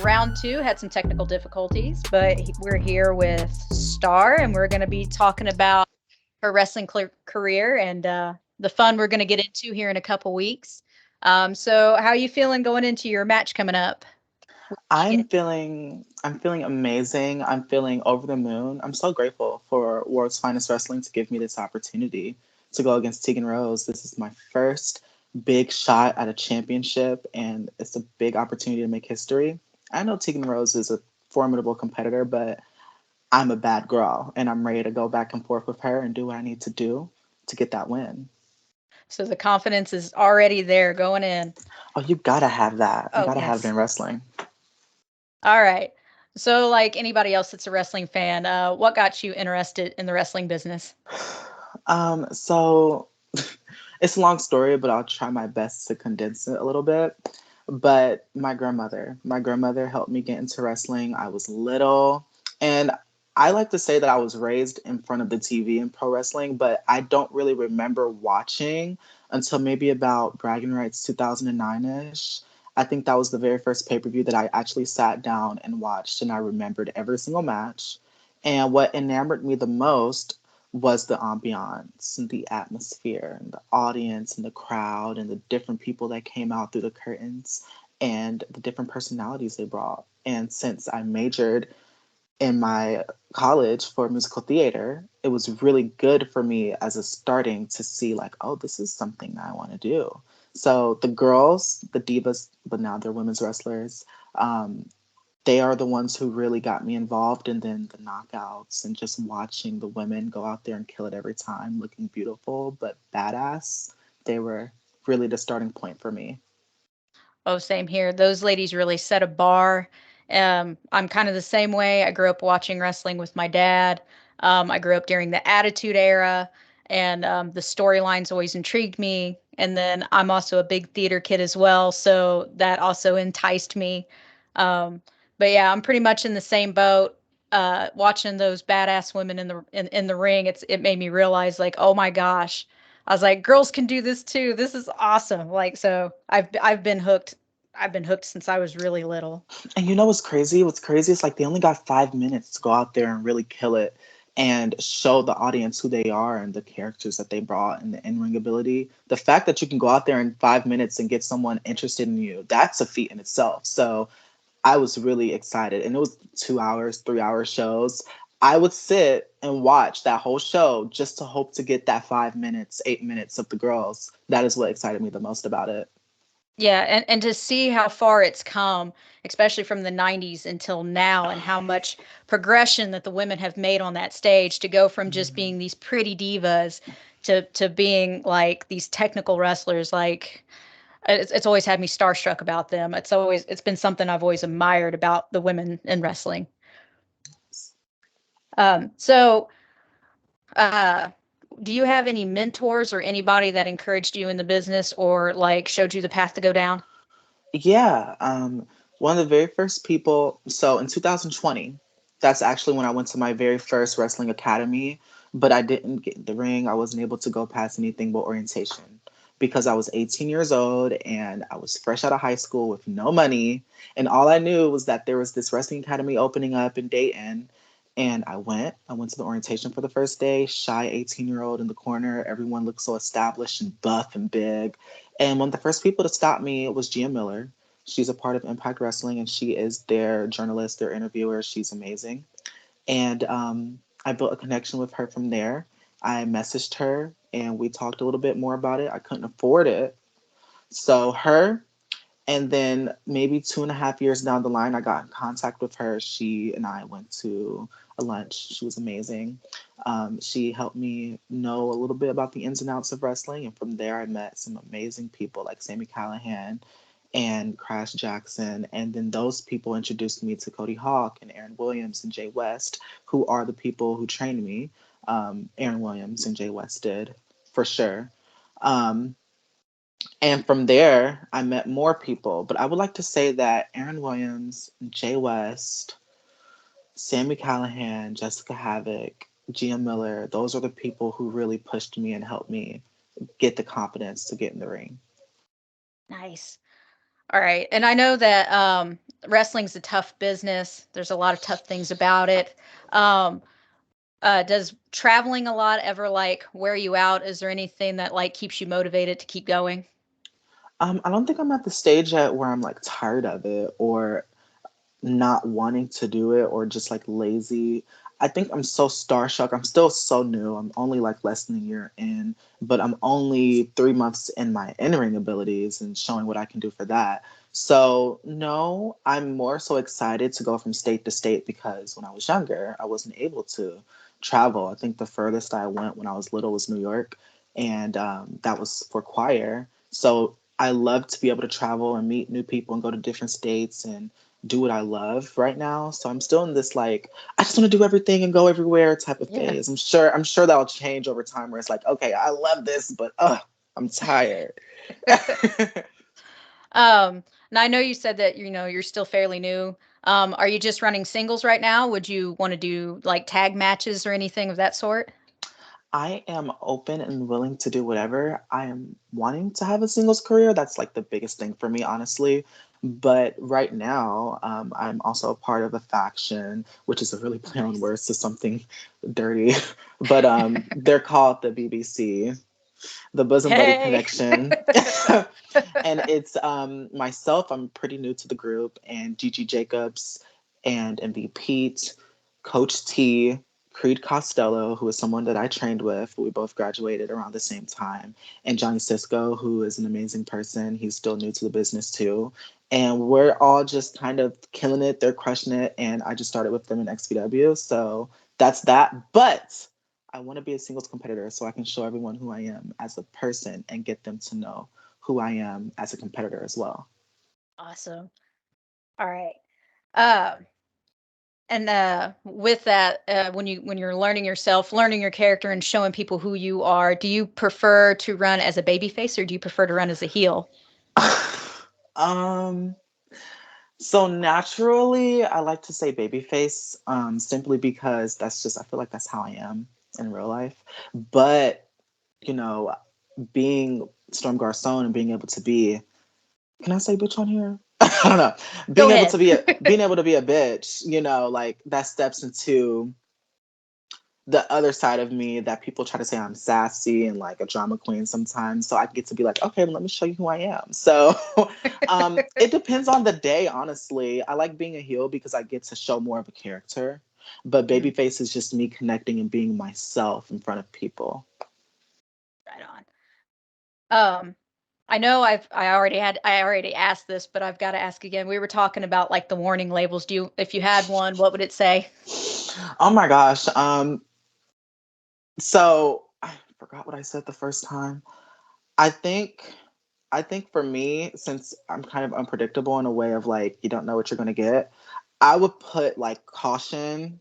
round two. Had some technical difficulties, but we're here with Star, and we're going to be talking about her wrestling career and the fun we're going to get into here in a couple weeks. So, how are you feeling going into your match coming up? I'm feeling amazing. I'm feeling over the moon. I'm so grateful for World's Finest Wrestling to give me this opportunity to go against Tegan Rose. This is my first big shot at a championship, and it's a big opportunity to make history. I know Tegan Rose is a formidable competitor, but I'm a bad girl, and I'm ready to go back and forth with her and do what I need to do to get that win. So the confidence is already there going in. Oh, you gotta have that. You Oh gotta have it yes. in wrestling. All right. So, like anybody else that's a wrestling fan, what got you interested in the wrestling business? So it's a long story, but I'll try my best to condense it a little bit. But my grandmother helped me get into wrestling. I was little, and I like to say that I was raised in front of the TV in pro wrestling, but I don't really remember watching until maybe about Bragging Rights 2009 ish. I think that was the very first pay per view that I actually sat down and watched, and I remembered every single match. And what enamored me the most was the ambiance and the atmosphere and the audience and the crowd and the different people that came out through the curtains and the different personalities they brought. And since I majored in my college for musical theater, it was really good for me as a starting to see, like, oh, this is something that I want to do. So the girls, the divas, but now they're women's wrestlers, um, they are the ones who really got me involved. And then the knockouts and just watching the women go out there and kill it every time, looking beautiful but badass, they were really the starting point for me. Oh, same here. Those ladies really set a bar. I'm kind of the same way. I grew up watching wrestling with my dad. I grew up during the Attitude Era, and the storylines always intrigued me. And then I'm also a big theater kid as well, so that also enticed me. Um, but yeah, I'm pretty much in the same boat. Watching those badass women in the ring, it made me realize, like, oh my gosh, I was like, girls can do this too. This is awesome. Like, so I've been hooked. I've been hooked since I was really little. And you know what's crazy? What's crazy is like they only got 5 minutes to go out there and really kill it and show the audience who they are and the characters that they brought and the in-ring ability. The fact that you can go out there in 5 minutes and get someone interested in you, that's a feat in itself. So I was really excited. And it was 2 hours, 3 hour shows. I would sit and watch that whole show just to hope to get that 5 minutes, 8 minutes of the girls. That is what excited me the most about it. Yeah, and to see how far it's come, especially from the 90s until now, and how much progression that the women have made on that stage to go from just Mhm. being these pretty divas to being like these technical wrestlers. Like, it's always had me starstruck about them. It's been something I've always admired about the women in wrestling. So uh do you have any mentors or anybody that encouraged you in the business or like showed you the path to go down? Yeah, one of the very first people. So in 2020, that's actually when I went to my very first wrestling academy, but I didn't get in the ring. I wasn't able to go past anything but orientation because I was 18 years old and I was fresh out of high school with no money. And all I knew was that there was this wrestling academy opening up in Dayton. And I went. I went to the orientation for the first day, shy 18-year-old in the corner. Everyone looked so established and buff and big. And one of the first people to stop me was Gia Miller. She's a part of Impact Wrestling and she is their journalist, their interviewer. She's amazing. And I built a connection with her from there. I messaged her and we talked a little bit more about it. I couldn't afford it. So, her, and then maybe 2.5 years down the line, I got in contact with her. She and I went to a lunch. She was amazing. She helped me know a little bit about the ins and outs of wrestling. And from there, I met some amazing people like Sammy Callahan and Crash Jackson. And then those people introduced me to Cody Hawk and Aaron Williams and Jay West, who are the people who trained me. Aaron Williams and Jay West did, for sure. Um, and from there, I met more people. But I would like to say that Aaron Williams, Jay West, Sammy Callahan, Jessica Havoc, Gia Miller, those are the people who really pushed me and helped me get the confidence to get in the ring. Nice. All right. And I know that wrestling's a tough business. There's a lot of tough things about it. Um, does traveling a lot ever like wear you out? Is there anything that like keeps you motivated to keep going? I don't think I'm at the stage yet where I'm like tired of it or not wanting to do it or just like lazy. I think I'm so starstruck. I'm still so new. I'm only like less than a year in, but I'm only 3 months in my entering abilities and showing what I can do for that. So, no, I'm more so excited to go from state to state because when I was younger, I wasn't able to travel. I think the furthest I went when I was little was New York, and that was for choir. So, I love to be able to travel and meet new people and go to different states and do what I love right now. So I'm still in this like I just want to do everything and go everywhere type of Yeah. phase. I'm sure that'll change over time where it's like, okay, I love this, but I'm tired. And I know you said that you're still fairly new. Are you just running singles right now? Would you want to do like tag matches or anything of that sort? I am open and willing to do whatever. I am wanting to have a singles career. That's like the biggest thing for me, honestly. But right now, I'm also a part of a faction, which is a really play on Nice. words to something dirty. But they're called the BBC, the Bosom Buddy Hey. Connection. And it's myself, I'm pretty new to the group, and Gigi Jacobs and MV Pete, Coach T, Creed Costello, who is someone that I trained with. We both graduated around the same time. And Johnny Cisco, who is an amazing person. He's still new to the business too. And we're all just kind of killing it. They're crushing it. And I just started with them in XPW. So that's that. But I want to be a singles competitor so I can show everyone who I am as a person and get them to know who I am as a competitor as well. Awesome. All right. Uh, and with that, when you're learning yourself, learning your character, and showing people who you are, do you prefer to run as a baby face or do you prefer to run as a heel? um, so naturally, I like to say babyface, simply because that's just I feel like that's how I am in real life. But you know, being Storm Garcon and being able to be, can I say bitch on here? I don't know. Go Being able ahead. to be a being able to be a bitch, like that steps into the other side of me that people try to say I'm sassy and like a drama queen sometimes. So I get to be like, okay, well, let me show you who I am. So it depends on the day, honestly. I like being a heel because I get to show more of a character. But Mhm. Babyface is just me connecting and being myself in front of people. Right on. Um, I know I already asked this, but I've got to ask again. We were talking about like the warning labels. If you had one, what would it say? Oh my gosh. So I forgot what I said the first time. I think I think for me, since I'm kind of unpredictable in a way of like you don't know what you're gonna get, I would put like caution,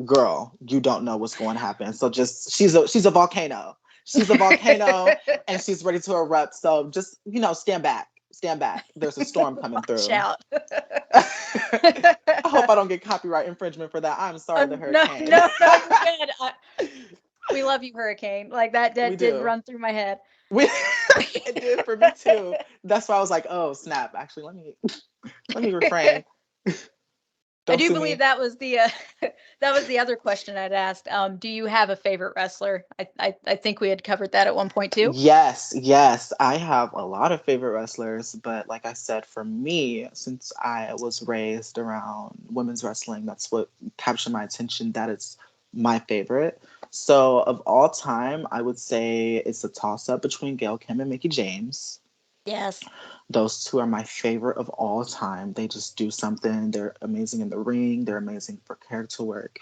girl, you don't know what's going to happen. So just she's a volcano. She's a volcano and she's ready to erupt. So just, stand back. Stand back. There's a storm coming Watch through. out. I hope I don't get copyright infringement for that. I'm sorry, the No, hurricane. no, no, you're good. We love you, Hurricane. Like We that did do. run through my head. We it did for me too. That's why I was like, oh snap. Actually, let me refrain. I Don't do sue believe me. that was the that was the other question I'd asked. Do you have a favorite wrestler? I think we had covered that at one point too. Yes, yes. I have a lot of favorite wrestlers, but like I said, for me, since I was raised around women's wrestling, that's what captured my attention. That is my favorite. So, of all time, I would say it's a toss up between Gail Kim and Mickey James. Yes. Those two are my favorite of all time. They just do something. They're amazing in the ring. They're amazing for character work.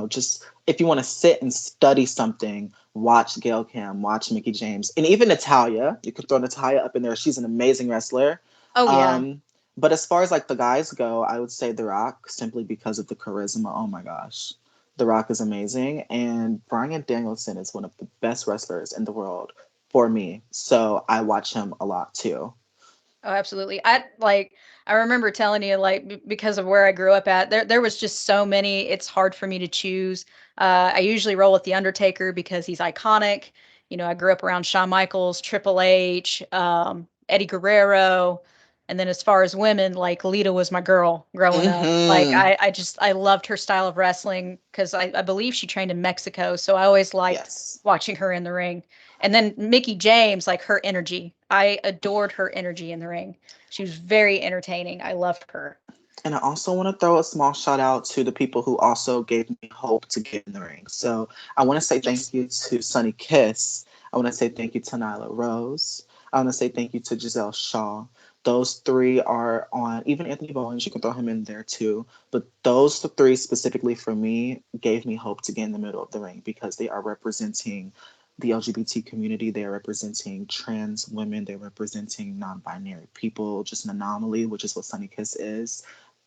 Just if you want to sit and study something, watch Gail Kim, watch Mickey James, and even Natalia. You could throw Natalia up in there. She's an amazing wrestler. Oh yeah. Um, but as far as like the guys go, I would say The Rock simply because of the charisma. Oh my gosh. The Rock is amazing. And Brian Danielson is one of the best wrestlers in the world for me. So I watch him a lot too. Oh, absolutely. I remember telling you because of where I grew up at, there was just so many. It's hard for me to choose. I usually roll with the Undertaker because he's iconic. I grew up around Shawn Michaels, Triple H. Eddie Guerrero. And then as far as women, like Lita was my girl growing up. Like Mm-hmm. I loved her style of wrestling because I believe she trained in Mexico. So I always liked Yes. watching her in the ring. And then Mickey James, like her energy. I adored her energy in the ring. She was very entertaining. I loved her. And I also want to throw a small shout out to the people who also gave me hope to get in the ring. So I want to say Yes. thank you to Sunny Kiss. I want to say thank you to Nyla Rose. I want to say thank you to Giselle Shaw. Those three are on, even Anthony Bowens, you can throw him in there too. But those three specifically for me gave me hope to get in the middle of the ring because they are representing the LGBT community. They are representing trans women. They're representing non binary people, just an anomaly, which is what Sunny Kiss is.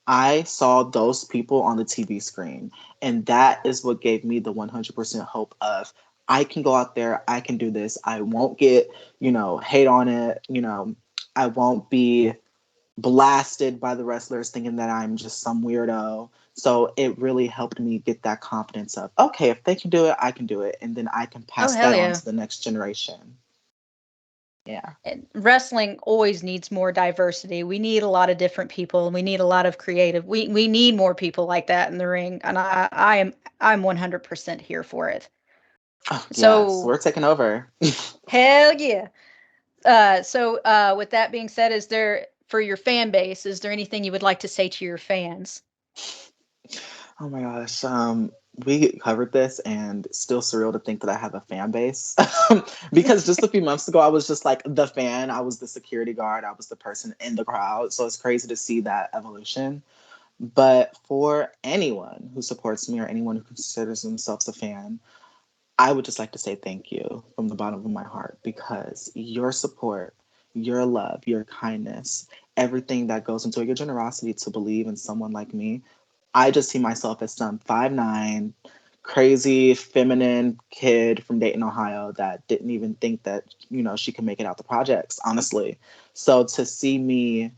I saw those people on the TV screen, and that is what gave me the 100% hope of I can go out there, I can do this. I won't get, hate on it, I won't be blasted by the wrestlers thinking that I'm just some weirdo. So it really helped me get that confidence of, okay, if they can do it, I can do it. And then I can Oh pass hell that on yeah. to the next generation. Yeah. And wrestling always needs more diversity. We need a lot of different people and we need a lot of creative. We need more people like that in the ring and I'm 100% here for it. Oh, yes, So we're taking over. hell yeah. With that being said, is there for your fan base, is there anything you would like to say to your fans? Oh my gosh. We covered this and still surreal to think that I have a fan base. Because just a few months ago I was just like the fan. I was the security guard. I was the person in the crowd. So it's crazy to see that evolution. But for anyone who supports me or anyone who considers themselves a fan, I would just like to say thank you from the bottom of my heart because your support, your love, your kindness, everything that goes into it, your generosity to believe in someone like me, I just see myself as some 5'9", crazy, feminine kid from Dayton, Ohio that didn't even think that, she could make it out the projects, honestly. So to see me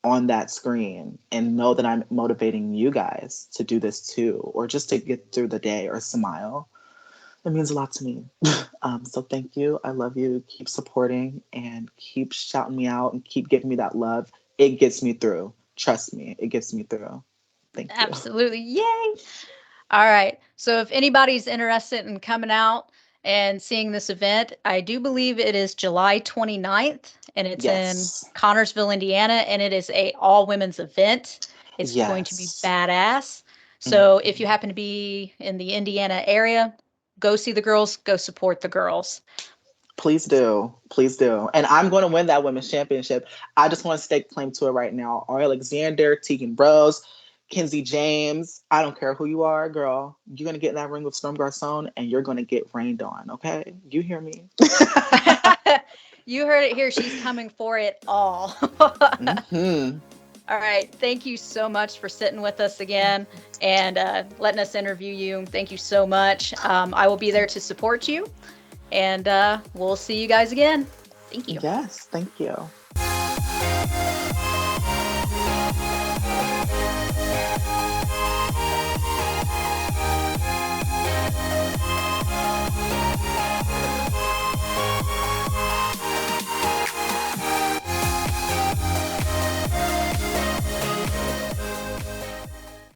on that screen and know that I'm motivating you guys to do this too, or just to get through the day or smile, it means a lot to me. So thank you. I love you. Keep supporting and keep shouting me out and keep giving me that love. It gets me through. Trust me, it gets me through. Thank you. Absolutely. Yay. All right. So if anybody's interested in coming out and seeing this event, I do believe it is July 29th and it's in Yes. Connorsville, Indiana, and it is a all women's event. It's going to be Yes. badass. So if you Mhm. happen to be in the Indiana area, go see the girls, go support the girls. Please do. Please do. And I'm going to win that women's championship. I just want to stake claim to it right now. Ari Alexander, Tegan Bros, Kenzie James. I don't care who you are, girl. You're going to get in that ring with Storm Garcon and you're going to get rained on, okay? You hear me? You heard it here. She's coming for it all. Hmm. All right. Thank you so much for sitting with us again and letting us interview you. Thank you so much. I will be there to support you, and we'll see you guys again. Thank you. Yes. Thank you.